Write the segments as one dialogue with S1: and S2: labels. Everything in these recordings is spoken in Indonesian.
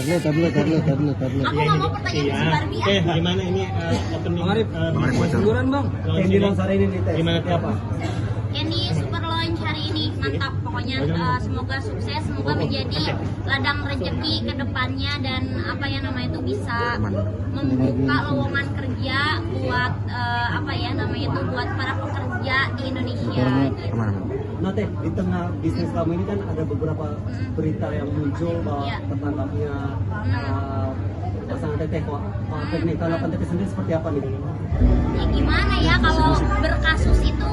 S1: Aku nggak mau pertanyaan si Barbie.
S2: Oke, gimana ini opening?
S3: Liburan bang.
S2: Yang di launch hari ini nih, gimana apa?
S1: Ini super launch hari ini mantap. Pokoknya semoga sukses, semoga menjadi ladang rezeki ke depannya dan apa ya namanya itu bisa membuka lowongan kerja buat apa ya namanya itu buat para pekerja di Indonesia. Gitu.
S4: Nah Teh, di tengah bisnis kamu ini kan ada beberapa berita yang muncul bahwa tertangkapnya pasangan Teteh. Teknik tanggapan Teteh sendiri seperti apa nih?
S1: Ya gimana ya kalau berkasus itu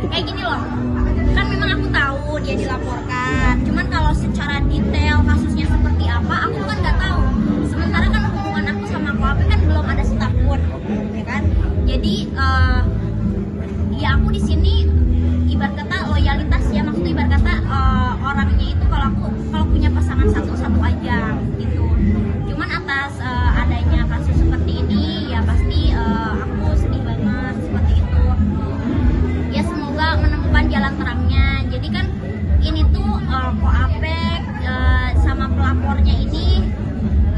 S1: kayak gini loh, kan memang aku tahu dia dilaporkan, cuman kalau secara detail kasusnya seperti apa aku kan nggak tahu. Sementara kan hubungan aku sama KOAP kan belum ada setahun, ya kan? Jadi ya aku di sini ibarat kata loyalitas ya, maksudnya ibarat kata orangnya itu kalau punya pasangan satu aja gitu. Cuman atas adanya kasus seperti ini ya pasti aku sedih banget seperti itu. Ya semoga menemukan jalan terangnya. Jadi kan ini tuh KOAP sama pelapornya ini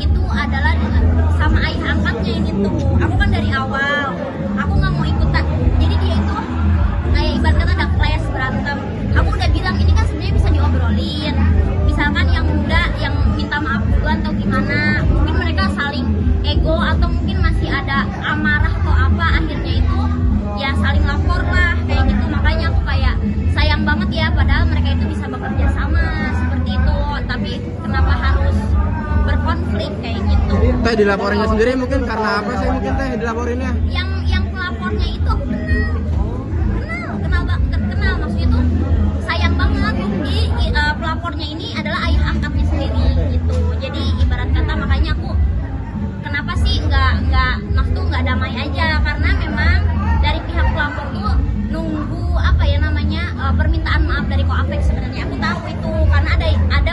S1: itu adalah sama ayah angkatnya ini tuh. Aku kan dari awal aku nggak mau ikutan. Jadi dia itu kayak ibarat kata ada clash berantem. Aku udah bilang ini kan sebenarnya bisa diobrolin. Misalkan yang muda yang minta maaf duluan atau gimana, mungkin mereka saling ego atau mungkin masih ada amarah atau apa, akhirnya itu ya saling lapor lah kayak gitu. Makanya aku kayak sayang banget ya, padahal mereka itu bisa bekerja sama seperti itu, tapi kenapa harus berkonflik kayak gitu.
S3: Teh dilaporinnya sendiri mungkin karena apa sih mungkin Teh dilaporinnya?
S1: Yang pelapornya itu aku kenal maksudnya tuh sayang banget. Jadi pelapornya ini adalah ayah angkatnya sendiri gitu. Jadi ibarat kata makanya aku kenapa sih nggak damai aja, karena memang dari pihak pelapor tuh nunggu apa ya namanya permintaan maaf dari KOAP. Sebenarnya aku tahu itu karena ada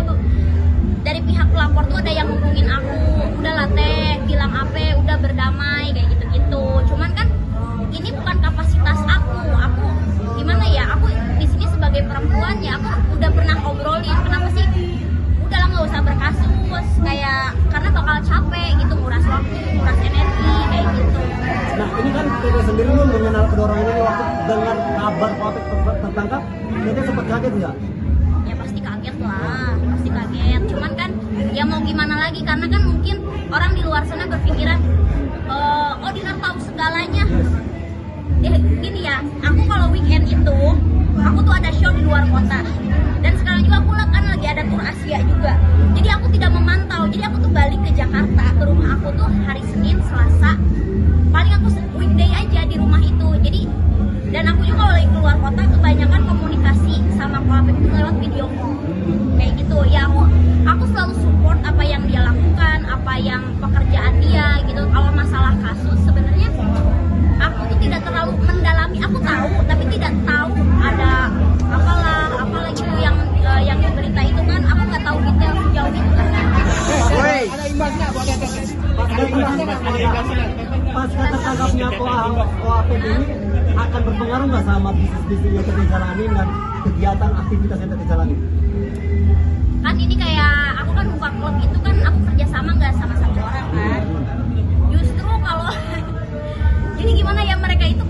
S1: dari pihak pelapor tuh ada yang hubungin aku, udah lah Teh bilang apa udah berdamai kayak gitu-gitu. Cuman kan ini bukan kapasitas aku gimana ya, aku di sini sebagai perempuan ya aku udah pernah obrolin kenapa sih udahlah nggak usah berkasus kayak karena bakal capek gitu, nguras waktu, nguras energi kayak gitu.
S4: Nah ini kan Teteh sendiri lu mengenal kedua orang ini waktu dengan kabar KOAP tertangkap, Teteh sempat kaget nggak?
S1: Ya pasti kaget lah, pasti kaget. Cuman kan ya mau gimana lagi, karena kan mungkin orang di luar sana berpikiran oh Dinar tahu segalanya. Gini ya, aku kalau weekend itu aku tuh ada show di luar kota dan sekarang juga aku kan lagi ada tour Asia juga, jadi aku tidak memantau. Jadi aku tuh balik ke Jakarta, ke rumah aku tuh hari Senin, Selasa, paling aku weekday aja di rumah itu. Jadi dan aku juga kalau lagi keluar kota kebanyakan komunikasi sama KOAP itu lewat video call kayak gitu ya. Aku selalu support apa yang dia lakukan, apa yang pekerjaan dia gitu. Kalau masalah kasus sebenarnya aku tuh tidak terlalu mendalami. Aku tahu tapi tidak tahu ada apalah gitu yang di berita itu kan aku nggak tahu detail sejauh itu kan.
S4: Pasca tertangkapnya KOAP ini akan berpengaruh nggak sama bisnis-bisnis yang Teteh jalani dan kegiatan aktivitas yang Teteh jalani?
S1: Kan ini kayak aku kan buka klub itu kan aku kerjasama nggak sama satu orang kan. Justru kalau jadi gimana ya, mereka itu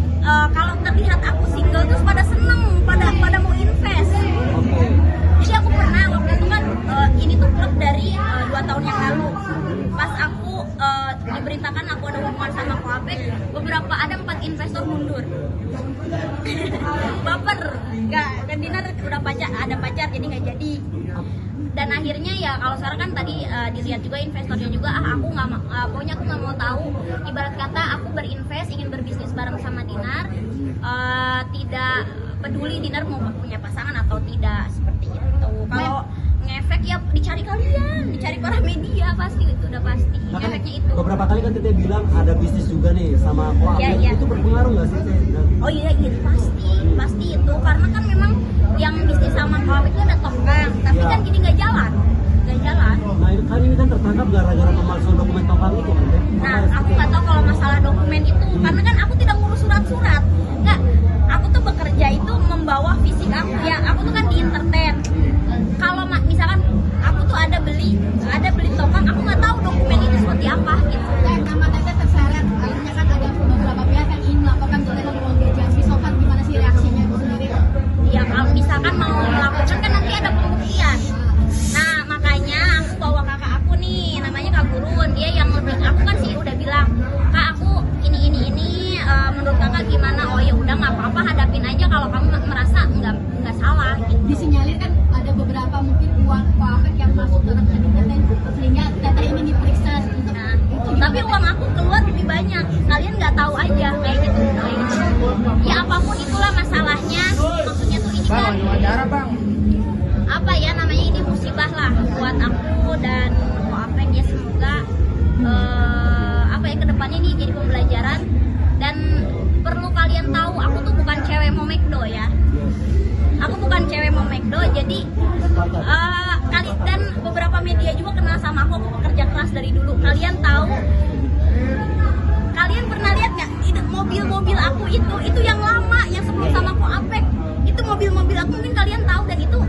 S1: kalau terlihat aku single terus pada seneng, pada mau invest. Jadi aku pernah waktu itu kan ini tuh klub dari 2 tahun yang lalu. Pas aku diberitakan aku ada hubungan sama KOAP, beberapa ada 4 investor mundur. Baper, nggak kan Dinar udah ada pacar jadi nggak jadi. Dan akhirnya ya kalau sekarang kan tadi dilihat juga investornya juga aku nggak pokoknya aku nggak mau tahu. Ibarat kata aku berinvest ingin berbisnis bareng sama Dinar, tidak peduli Dinar mau punya pasangan atau tidak seperti itu. Kalau ngefek ya dicari kalian, dicari para media pasti itu udah pasti. Ngefeknya itu.
S4: Beberapa kali kan Teteh bilang ada bisnis juga nih sama KOAP.
S1: Ya.
S4: Itu berpengaruh nggak sih Teh?
S1: Oh iya pasti itu karena kan memang yang bisnis sama KOAP itu ada tongkang, tapi kan jadi nggak jalan.
S4: Nah ini kan tertangkap gara-gara pemalsuan dokumen tongkang itu kan Teh?
S1: Nah aku nggak tahu kalau masalah dokumen itu karena kan aku tidak ngurus surat-surat. Nggak, aku tuh bekerja itu membawa fisik aku ya. Aku tuh kan di entertain. Kalau misalkan aku tuh ada beli tongkang, aku nggak tahu kami merasa nggak salah gitu.
S5: Disinyalir kan ada beberapa mungkin uang Koapek yang masuk ke rekening dan sehingga data ini diperiksa untuk
S1: Tapi uang aku keluar lebih banyak, kalian nggak tahu aja kayak gitu. Ya apapun itulah masalahnya, maksudnya tuh ini kan apa ya namanya, ini musibah lah buat aku dan Koapek ya, semoga apa ya kedepannya ini jadi pembelajaran. Dan perlu kalian tahu, aku tuh bukan cewek mau McDo ya, aku bukan cewek mau McDo, jadi dan beberapa media juga kenal sama aku pekerja keras dari dulu. Kalian tahu, kalian pernah lihat nggak mobil-mobil aku itu yang lama, yang sebelum sama Koapek, itu mobil-mobil aku mungkin kalian tahu, dan itu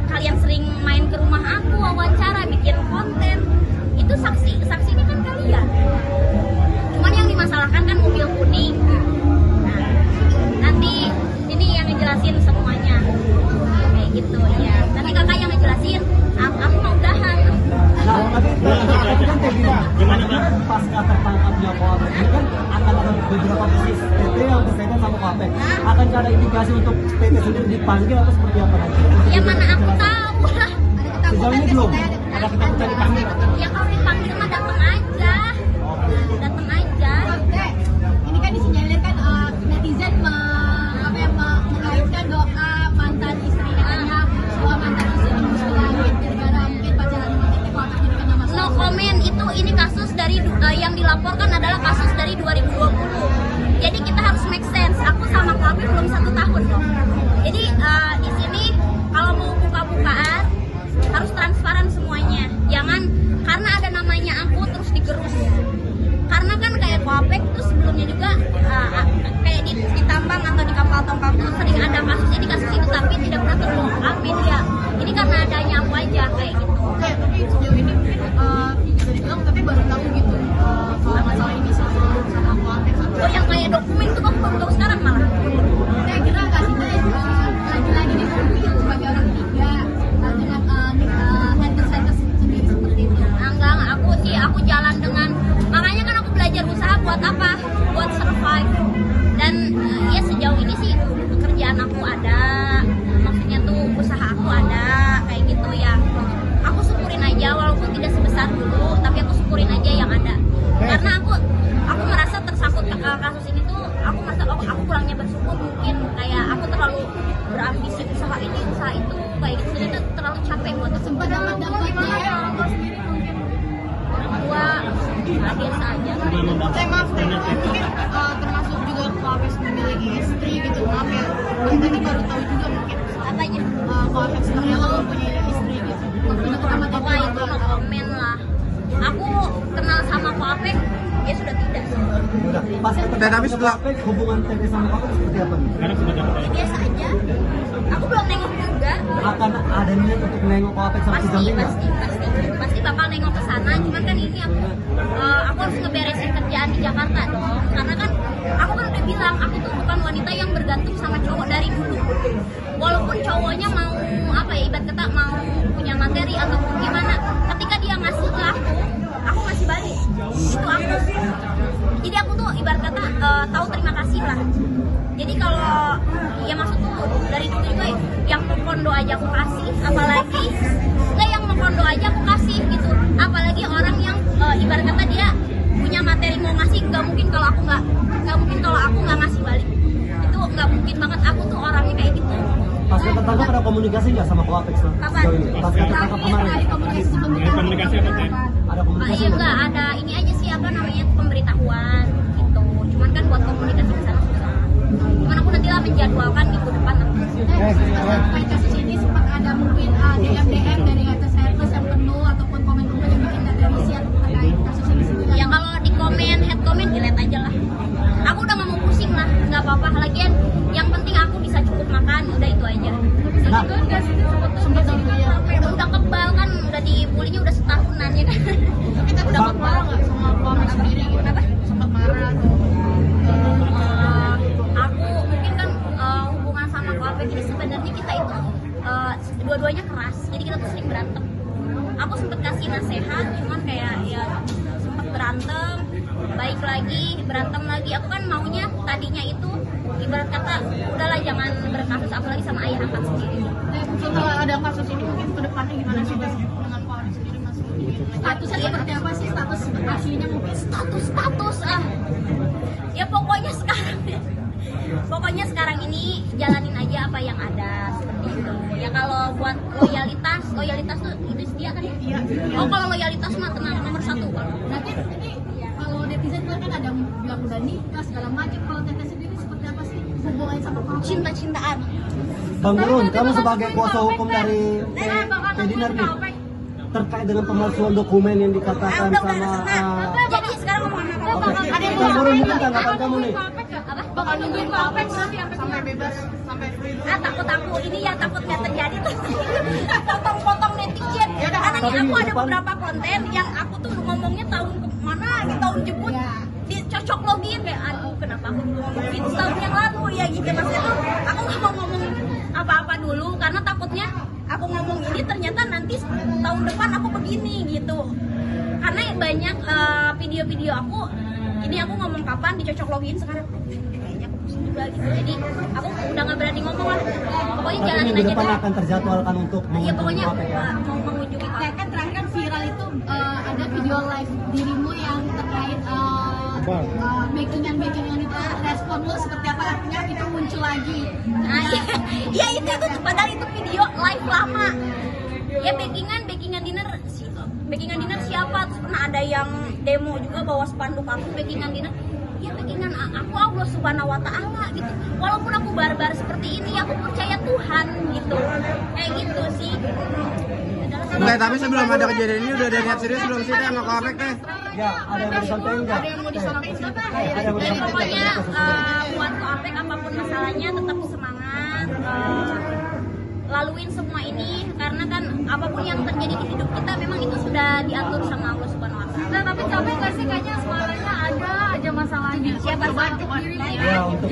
S1: kalian sering main ke rumah aku, wawancara, bikin konten, itu saksinya kan kalian. Cuman yang dimasalahkan kan mobil kuning. Nah, nanti ini yang ngejelasin semuanya kayak gitu ya. Nanti kakak yang ngejelasin, aku mau udahan.
S4: Nah, tapi kan kayak gini, gimana kan pas tertangkapnya Koapek ini kan akan ada beberapa bisnis PT yang berkaitan sama Koapek. Akankah ada indikasi untuk PT sendiri dipanggil atau seperti apa nanti?
S1: Ya mana aku tahu lah.
S4: Sejauh ini belum ada ketakutan dipanggil.
S1: Ya kalau dipanggil mah datang aja. Datang aja.
S5: Ini kan disinyalir kan netizen mengaitkan doa mantan istrinya, bahwa mantan istrinya musuh langit gara-gara mungkin pacaran sama PT Koapek jadi kena masalah.
S1: No comment, ini kasus dari yang dilaporkan adalah kasus dari 2020. Jadi kita harus make sense. Aku sama Koapek belum 1 tahun loh. Jadi di sini kalau mau buka-bukaan harus transparan semuanya. Jangan karena ada namanya aku terus digerus. Karena kan kayak Koapek tuh sebelumnya juga kayak di tambang atau di kapal tongkang tuh sering ada kasus ini kasus itu, tapi tidak pernah terungkap media. Ini karena adanya aku aja kayak gitu.
S5: Tapi sejauh ini mungkin bisa dibilang tapi baru tahu gitu kalau masalah ini sama Koapek.
S1: Oh yang kayak dokumen tuh aku baru tahu sekarang malah.
S5: Saya kira kasihnya lagi-lagi di publik sebagai orang ketiga dengan haters sendiri seperti itu.
S1: Enggak, aku jalan dengan, makanya kan aku belajar usaha buat apa? Buat survive. Dan ya sejauh ini sih pekerjaan aku ada, maksudnya tuh usaha aku ada kayak gitu ya. Aku syukurin aja walaupun tidak sebesar dulu, tapi aku syukurin aja yang ada. Karena aku merasa tersangkut kasus ini tuh, aku merasa aku kurangnya bersyukur mungkin, kayak aku terlalu berambisi usaha ini usaha itu kayak gitu, jadi itu terlalu capek buat aku.
S5: Sempat dapat dampaknya orang tua sendiri mungkin.
S1: Gua biasa aja.
S5: Maaf mungkin termasuk juga Koapek memiliki istri gitu, maaf ya. Kita ini baru tahu juga mungkin
S1: Apanya?
S5: Koapek sebenarnya lo punya istri gitu. Mungkin pertama
S1: Apa itu no komen lah. Aku kenal sama Koapek, ya sudah tidak.
S4: Udah, pas
S3: tapi setelah
S4: Koapek, hubungan PT sama Koapek seperti apa nih?
S2: Karena sudah dapat.
S1: Biasa aja. Aku belum nengok juga.
S4: Akan ada niat untuk nengok Koapek sama si Jambi nggak?
S1: Pasti bakal nengok ke sana. Cuman kan ini aku harus ngeberesin kerjaan di Jakarta dong. Karena kan aku kan udah bilang aku tuh bukan wanita yang bergantung sama cowok dari dulu. Walaupun cowoknya mau apa ya, ibarat kata mau punya materi ataupun gimana, ketika dia ngasih ke aku ngasih balik. Itu aku. Jadi aku tuh ibarat kata tahu terima kasih lah. Jadi kalau ya maksudku dari dulu juga yang mau kondo aja aku kasih, apalagi enggak yang mau kondo aja aku kasih gitu. Apalagi orang yang ibarat kata dia punya materi mau ngasih, nggak mungkin kalau aku nggak ngasih balik. Itu nggak mungkin banget, aku tuh orangnya kayak gitu.
S4: Pas ketangkap ada komunikasi nggak sama Koapek
S1: Kapan?
S4: sejauh ini? Pas ketangkap kemarin
S2: Komunikasi apa teh?
S4: ada komunikasi
S1: Iya enggak ada ini aja sih apa namanya pemberitahuan gitu. Cuman kan buat komunikasi ke sana susah. Cuman aku nanti lah menjadwalkan minggu depan.
S5: Terkait kasus ini sempat ada mungkin DM dari haters yang penuh ataupun komen-komen yang bikin dari siap terkait kasus ini sendiri.
S1: Ya kalau di komen, head comment delete aja lah. Aku udah gak mau pusing lah, nggak apa-apa. Lagian yang penting aku bisa cukup makan, udah itu aja.
S4: Nah,
S5: Sempat ya.
S1: Udah kebal kan, udah dibulinya udah setahunan ya kan.
S5: Kita udah kebal nggak sama Koapek sendiri gitu?
S1: Kenapa?
S5: Sempat marah.
S1: Aku mungkin kan hubungan sama Koapek ini sebenarnya kita itu dua-duanya keras, jadi kita tuh sering berantem. Aku sempet kasih nasihat, cuman kayak ya sempet berantem, baik lagi, berantem lagi. Aku kan maunya tadinya itu ibarat kata udahlah jangan berkasus apalagi sama ayah angkat sendiri.
S5: Setelah ada kasus ini mungkin ke depannya gimana sih Teh? Dengan Pak Ari sendiri masuk statusnya seperti apa sih, status aslinya mungkin?
S1: Status ya pokoknya sekarang ini jalanin aja apa yang ada seperti itu ya. Kalau buat loyalitas tuh itu dia kan ya. Oh kalau loyalitas mah tenang nomor 1 kalau.
S5: Berarti ini kalau netizen kan ada yang bilang udah nikah segala macam. Kalau Teteh sendiri seperti apa sih hubungannya sama Pak Ari?
S1: Cinta-cintaan.
S4: Bang Nurul, kamu sebagai kuasa hukum dari Fedinar nih, terkait dengan pemalsuan dokumen yang dikatakan sama
S1: Jadi sekarang ngomong apa?
S5: Ada yang
S4: Bang Nurul, mungkin tanggapan kamu nih.
S1: Apa?
S5: bakal nungguin Pak Apek nanti sampai bebas sampai free dulu.
S1: Takut aku ini ya takut nggak terjadi tuh potong-potong netizen karena
S4: Tapi
S1: aku ada
S4: depan-
S1: beberapa konten yang aku tuh ngomongnya tahun mana di tahun jemput dicocok login kayak aduh kenapa aku ngomongin tahun yang lalu ya gitu maksudnya tuh aku nggak mau ngomong apa-apa dulu karena takutnya aku ngomong ini ternyata nanti tahun depan aku begini gitu karena banyak video-video aku ini aku ngomong kapan dicocok login sekarang kayaknya aku pusing juga gitu jadi aku udah nggak berani ngomong lah pokoknya
S4: Tapi
S1: jalanin
S4: minggu
S1: aja
S4: depan
S1: deh.
S4: akan terjadwalkan untuk
S1: Iya pokoknya
S4: KPK ya?
S1: mau mengunjungi
S5: Kayak kan terakhir kan viral itu ada video live dirimu yang terkait backingan itu respon lu seperti apa artinya itu muncul lagi.
S1: nah iya itu padahal itu video live lama ya backingan dinner siapa terus pernah ada yang demo juga bawa spanduk aku backingan dinner ya backingan aku Allah subhanahu wa ta'ala gitu walaupun aku barbar seperti ini aku percaya Tuhan gitu kayak gitu sih.
S3: Enggak, tapi sebelum ada kejadian ini udah ada niat serius belum sih teh sama Kak Apek teh?
S4: Ya, ada yang mau disampaikan nggak?
S5: Ada yang mau disampaikan nggak?
S4: Ada yang mau
S1: Jadi
S4: disampaikan
S1: pokoknya
S4: nggak?
S1: buat Ko Apek apapun masalahnya tetap semangat laluin semua ini karena kan apapun yang terjadi di hidup kita memang itu sudah diatur sama Allah Subhanahu wa taala.
S5: Nah, tapi capek nggak sih kayaknya semuanya ada aja masalahnya.
S1: Siapa
S5: Coba
S1: tahu.
S5: diri
S4: Ya, untuk